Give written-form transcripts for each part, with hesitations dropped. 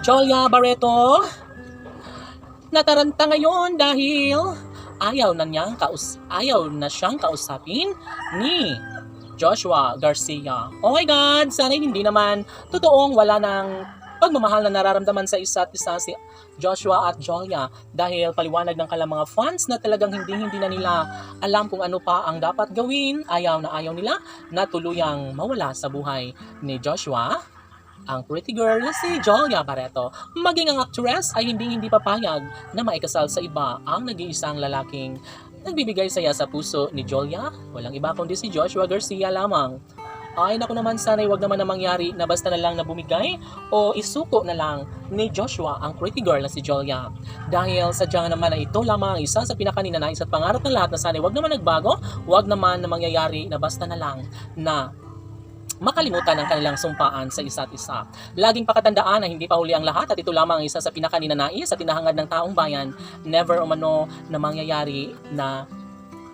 Jolia Barreto nataranta ngayon dahil ayaw na siyang kausapin ni Joshua Garcia. Oh my God, sana hindi naman totoong wala ng pagmamahal na nararamdaman sa isa't isa si Joshua at Jolia, dahil paliwanag ng kanilang mga fans na talagang hindi na nila alam kung ano pa ang dapat gawin. Ayaw nila na tuluyang mawala sa buhay ni Joshua ang pretty girl na si Jolia Barreto. Maging ang actress ay hindi papayag na maikasal sa iba ang nag-iisang lalaking nagbibigay saya sa puso ni Jolia. Walang iba kundi si Joshua Garcia lamang. Ay naku naman, sana'y wag naman na mangyari na basta na lang na bumigay o isuko na lang ni Joshua ang pretty girl na si Jolia. Dahil sadyang naman na ito lamang ang isa sa pinakaninanais at pangarap ng lahat na sana'y wag naman nagbago, wag naman na mangyayari na basta na lang na makalimutan ang kanilang sumpaan sa isa't isa. Laging pakatandaan na hindi pa huli ang lahat at ito lamang ang isa sa pinakaninanais at tinahangad ng taong bayan. Never umano na mangyayari na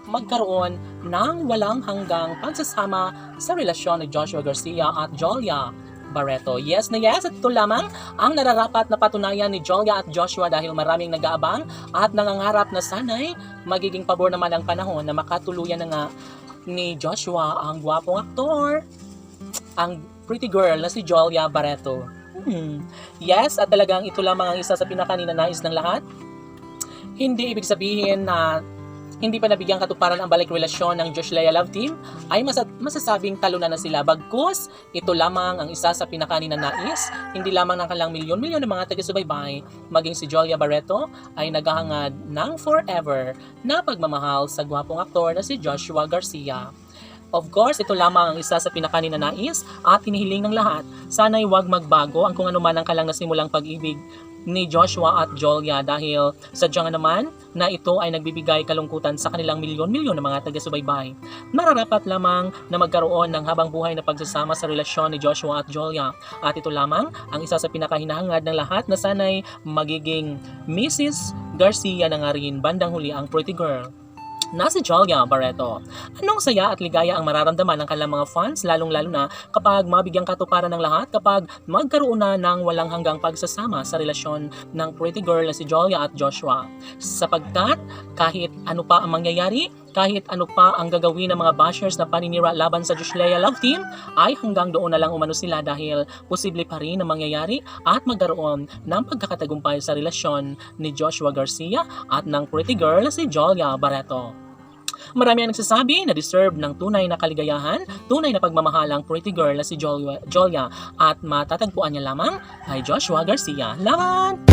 magkaroon ng walang hanggang pagsasama sa relasyon ni Joshua Garcia at Jolia Barreto. Yes na yes, at ito lamang ang nararapat na patunayan ni Jolia at Joshua dahil maraming nag-aabang at nangangarap na sana'y magiging pabor naman ang panahon na makatuluyan na nga ni Joshua ang gwapong aktor, ang pretty girl na si Jolia Barreto. Yes, at talagang ito lamang ang isa sa pinakaninanais ng lahat. Hindi ibig sabihin na hindi pa nabigyang katuparan ang balik relasyon ng Josh Lea Love Team ay masasabing talunan na sila. Bagkus, ito lamang ang isa sa pinakaninanais, hindi lamang ng kanilang milyon-milyon ng mga taga-subaybay, maging si Jolia Barreto ay naghahangad ng forever na pagmamahal sa gwapong aktor na si Joshua Garcia. Of course, ito lamang ang isa sa pinakaninanais at hinihiling ng lahat. Sana'y wag magbago ang kung ano man ang kalang nasimulang pag-ibig ni Joshua at Jolia, dahil sadyang naman na ito ay nagbibigay kalungkutan sa kanilang milyon-milyon ng mga taga-subaybay. Nararapat lamang na magkaroon ng habang buhay na pagsasama sa relasyon ni Joshua at Jolia. At ito lamang ang isa sa pinakahinahangad ng lahat na sana'y magiging Mrs. Garcia na nga rin bandang huli ang pretty girl na si Jolia Barreto. Anong saya at ligaya ang mararamdaman ng kanilang mga fans, lalong-lalo na kapag mabigyang katuparan ng lahat, kapag magkaroon na ng walang hanggang pagsasama sa relasyon ng pretty girl na si Jolia at Joshua. Sapagkat kahit ano pa ang mangyayari, kahit ano pa ang gagawin ng mga bashers na paninira laban sa Josh Lea Love Team, ay hanggang doon na lang umano sila, dahil posible pa rin na mangyayari at magkaroon ng pagkakatagumpay sa relasyon ni Joshua Garcia at ng pretty girl na si Jolia Barreto. Marami ang nagsasabi na deserve ng tunay na kaligayahan, tunay na pagmamahal ang pretty girl na si Jolia at matatagpuan niya lamang kay Joshua Garcia. Laban!